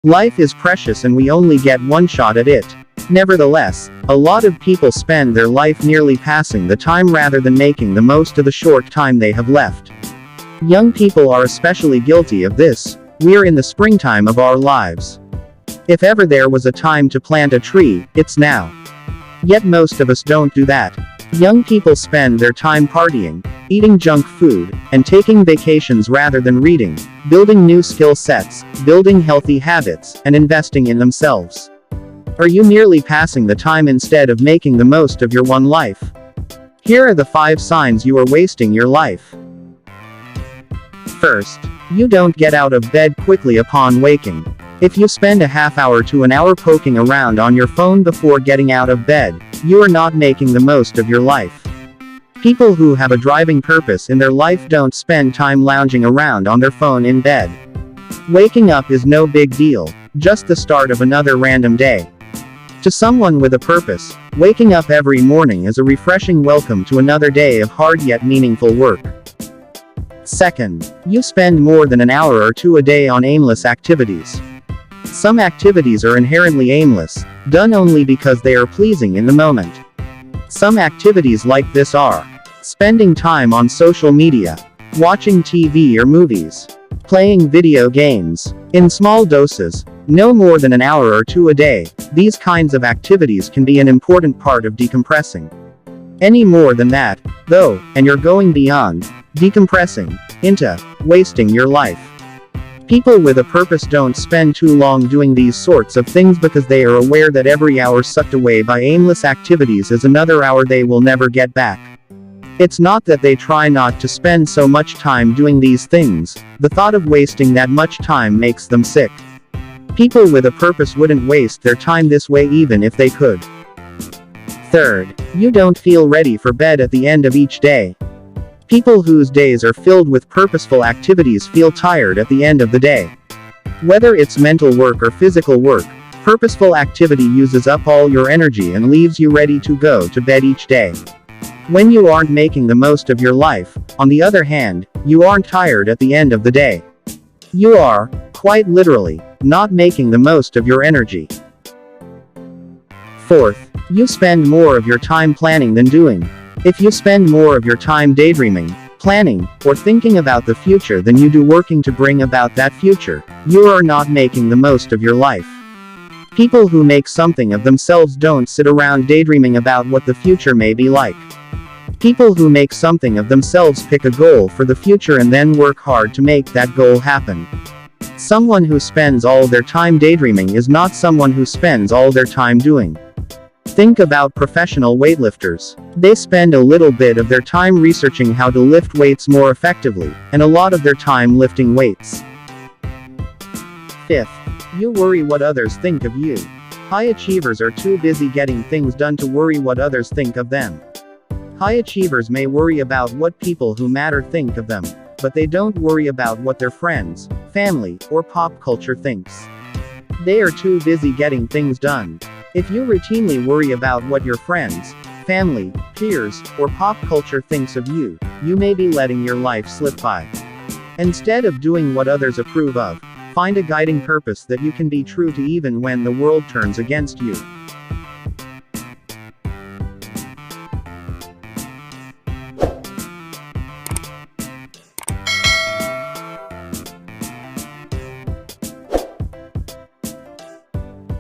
Life is precious and we only get one shot at it. Nevertheless, a lot of people spend their life nearly passing the time rather than making the most of the short time they have left. Young people are especially guilty of this. We're in the springtime of our lives. If ever there was a time to plant a tree, it's now. Yet most of us don't do that. Young people spend their time partying, eating junk food, and taking vacations rather than reading, building new skill sets, building healthy habits, and investing in themselves. Are you merely passing the time instead of making the most of your one life? Here are the 5 signs you are wasting your life. First, you don't get out of bed quickly upon waking. If you spend a half hour to an hour poking around on your phone before getting out of bed, you are not making the most of your life. People who have a driving purpose in their life don't spend time lounging around on their phone in bed. Waking up is no big deal, just the start of another random day. To someone with a purpose, waking up every morning is a refreshing welcome to another day of hard yet meaningful work. Second, you spend more than an hour or 2 a day on aimless activities. Some activities are inherently aimless, done only because they are pleasing in the moment. Some activities like this are spending time on social media, watching TV or movies, playing video games. In small doses, no more than an hour or 2 a day, these kinds of activities can be an important part of decompressing. Any more than that, though, and you're going beyond decompressing into wasting your life. People with a purpose don't spend too long doing these sorts of things because they are aware that every hour sucked away by aimless activities is another hour they will never get back. It's not that they try not to spend so much time doing these things, the thought of wasting that much time makes them sick. People with a purpose wouldn't waste their time this way even if they could. Third, you don't feel ready for bed at the end of each day. People whose days are filled with purposeful activities feel tired at the end of the day. Whether it's mental work or physical work, purposeful activity uses up all your energy and leaves you ready to go to bed each day. When you aren't making the most of your life, on the other hand, you aren't tired at the end of the day. You are, quite literally, not making the most of your energy. Fourth, you spend more of your time planning than doing. If you spend more of your time daydreaming, planning, or thinking about the future than you do working to bring about that future, you are not making the most of your life. People who make something of themselves don't sit around daydreaming about what the future may be like. People who make something of themselves pick a goal for the future and then work hard to make that goal happen. Someone who spends all their time daydreaming is not someone who spends all their time doing. Think about professional weightlifters. They spend a little bit of their time researching how to lift weights more effectively, and a lot of their time lifting weights. Fifth, you worry what others think of you. High achievers are too busy getting things done to worry what others think of them. High achievers may worry about what people who matter think of them, but they don't worry about what their friends, family, or pop culture thinks. They are too busy getting things done. If you routinely worry about what your friends, family, peers, or pop culture thinks of you, you may be letting your life slip by. Instead of doing what others approve of, find a guiding purpose that you can be true to even when the world turns against you.